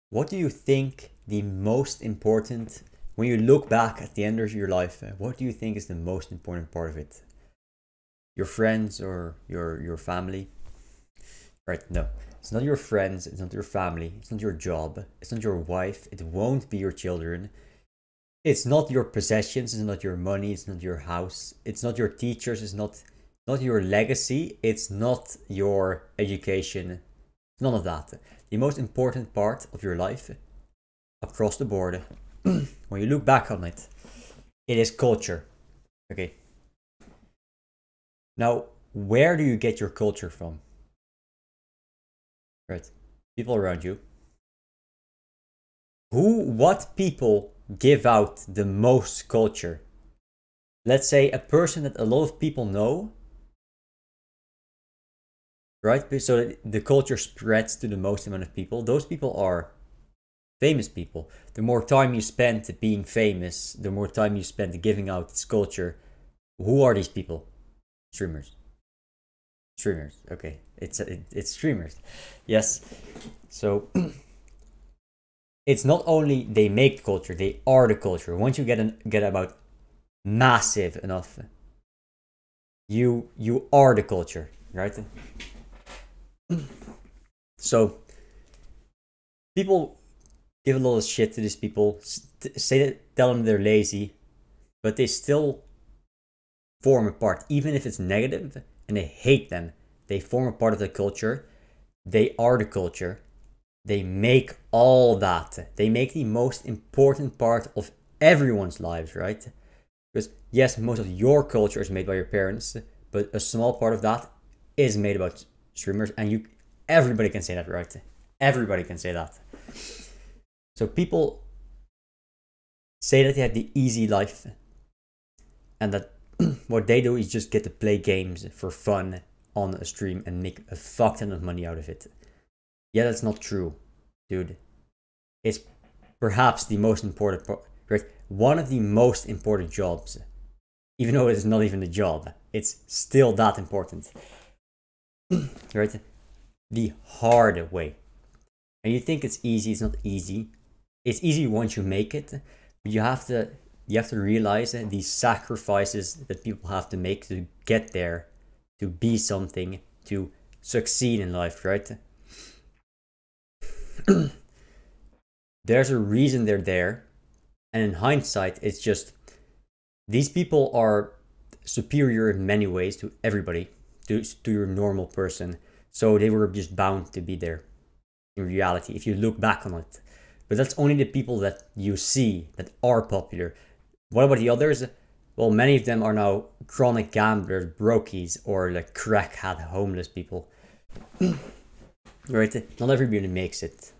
What do you think the most important, when you look back at the end of your life, what do you think is the most important part of it? Your friends or your family? Right, no. It's not your friends, it's not your family, it's not your job, it's not your wife, it won't be your children. It's not your possessions, it's not your money, it's not your house, it's not your teachers, it's not your legacy, it's not your education. None of that. The most important part of your life across the board, when you look back on it, it is culture. Okay. Now, where do you get your culture from? Right. People around you. What people give out the most culture? Let's say a person that a lot of people know, right? So the culture spreads to the most amount of people. Those people are famous people. The more time you spend being famous, the more time you spend giving out this culture. Who are these people? Streamers. Streamers. Okay, it's streamers. Yes. So it's not only they make the culture, they are the culture. Once you get about massive enough, you are the culture, right? So people give a lot of shit to these people, tell them they're lazy, but they still form a part, even if it's negative and they hate them. They form a part of the culture. They are the culture. They make all that. They make the most important part of everyone's lives, right? Because yes, most of your culture is made by your parents, but a small part of that is made about streamers, and everybody can say that, right? Everybody can say that. So people say that they have the easy life, and that what they do is just get to play games for fun on a stream and make a fuck ton of money out of it. Yeah, that's not true, dude. It's perhaps the most important part, right? One of the most important jobs, even though it's not even a job, it's still that important, right? The hard way. And you think it's easy? It's not easy. It's easy once you make it, but you have to realize these sacrifices that people have to make to get there, to be something, to succeed in life, right? There's a reason they're there, and in hindsight, it's just these people are superior in many ways to everybody, to your normal person. So they were just bound to be there in reality, if you look back on it. But that's only the people that you see that are popular. What about the others? Well, many of them are now chronic gamblers, brokies, or like crackhead homeless people. Right? Not everybody makes it.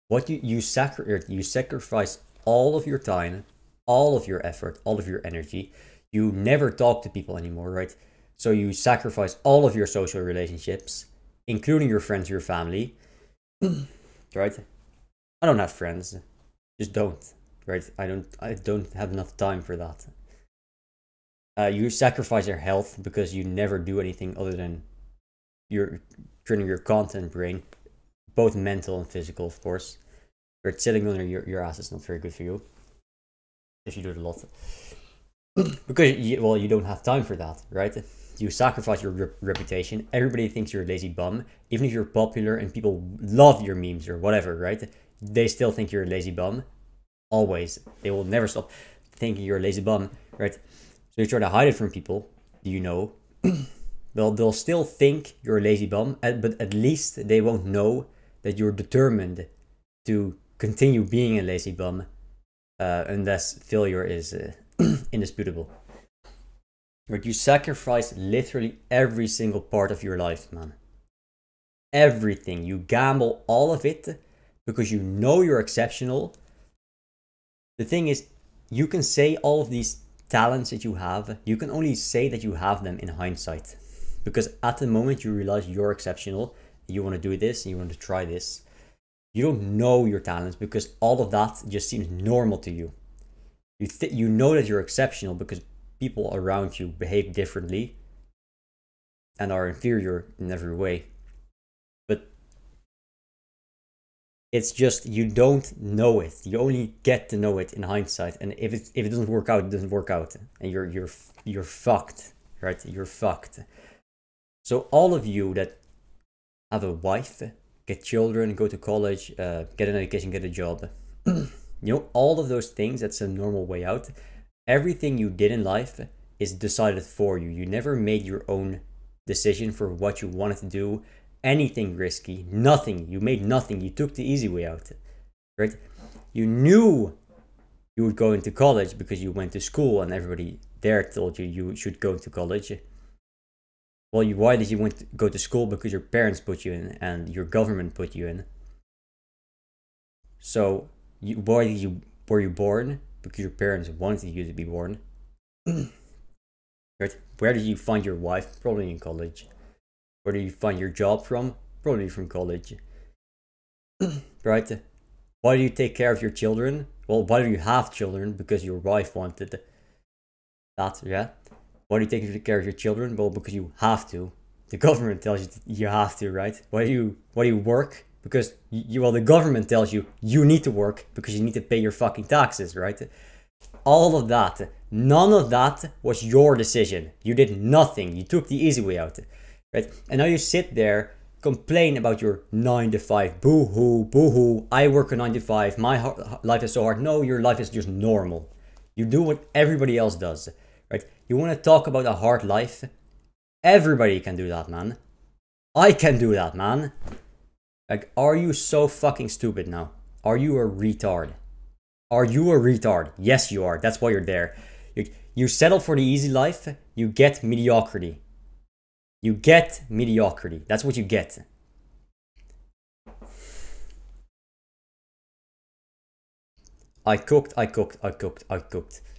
What you sacrifice all of your time, all of your effort, all of your energy. You never talk to people anymore, right? So you sacrifice all of your social relationships, including your friends, your family, right? I don't have friends, just don't, right? I don't have enough time for that. You sacrifice your health because you never do anything other than you're turning your content brain, both mental and physical, of course. But sitting on your ass is not very good for you if you do it a lot. Because, you don't have time for that, right? You sacrifice your reputation. Everybody thinks you're a lazy bum. Even if you're popular and people love your memes or whatever, right? They still think you're a lazy bum. Always. They will never stop thinking you're a lazy bum, right? So you try to hide it from people, you know. They'll still think you're a lazy bum, but at least they won't know that you're determined to continue being a lazy bum, unless failure is indisputable. But you sacrifice literally every single part of your life, man. Everything. You gamble all of it because you know you're exceptional. The thing is, you can say all of these talents that you have, you can only say that you have them in hindsight. Because at the moment you realize you're exceptional, you want to do this, you want to try this, you don't know your talents because all of that just seems normal to you. You know that you're exceptional because people around you behave differently and are inferior in every way. But It's just you don't know it. You only get to know it in hindsight. And if it doesn't work out, it doesn't work out, and you're fucked, right? You're fucked. So all of you that have a wife, get children, go to college, get an education, get a job, you know, all of those things, that's a normal way out. Everything you did in life is decided for you. You never made your own decision for what you wanted to do, anything risky, nothing. You made nothing. You took the easy way out, right? You knew you would go into college because you went to school and everybody there told you you should go to college. Well, why did you go to school? Because your parents put you in and your government put you in. So were you born? Because your parents wanted you to be born. Right? Where did you find your wife? Probably in college. Where did you find your job from? Probably from college. Right? Why do you take care of your children? Well, why do you have children? Because your wife wanted that, yeah? Why do you take care of your children? Well, because you have to. The government tells you you have to, right? Why do you work? Because the government tells you need to work because you need to pay your fucking taxes, right? All of that, none of that was your decision. You did nothing. You took the easy way out, right? And now you sit there, complain about your 9 to 5. Boo-hoo, boo-hoo. I work a 9 to 5. My life is so hard. No, your life is just normal. You do what everybody else does, right? You want to talk about a hard life? Everybody can do that, man. I can do that, man. Like, are you so fucking stupid now? Are you a retard? Are you a retard? Yes, you are. That's why you're there. You settle for the easy life, you get mediocrity. You get mediocrity. That's what you get. I cooked.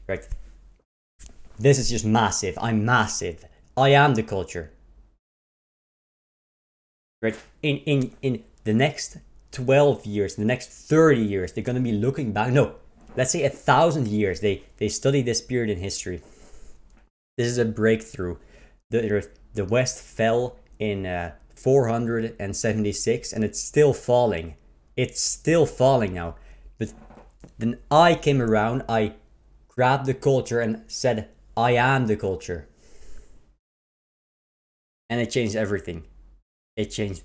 Right? This is just massive. I'm massive. I am the culture. Right? In the next 12 years, the next 30 years, they're going to be looking back. No, let's say 1,000 years. They study this period in history. This is a breakthrough. The West fell in 476 and it's still falling. It's still falling now. But then I came around, I grabbed the culture and said, I am the culture. And it changed everything. It changed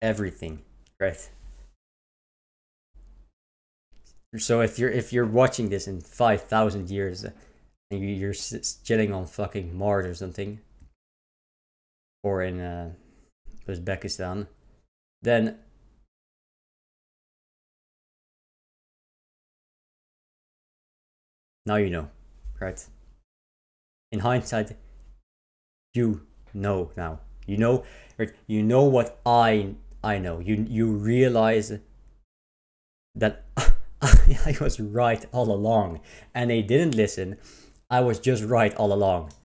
everything, right? So if you're watching this in 5,000 years and you're chilling on fucking Mars or something, or in Uzbekistan, then now you know, right? In hindsight, you know now. You know, right? You know what I know. You realize that I was right all along, and they didn't listen. I was just right all along.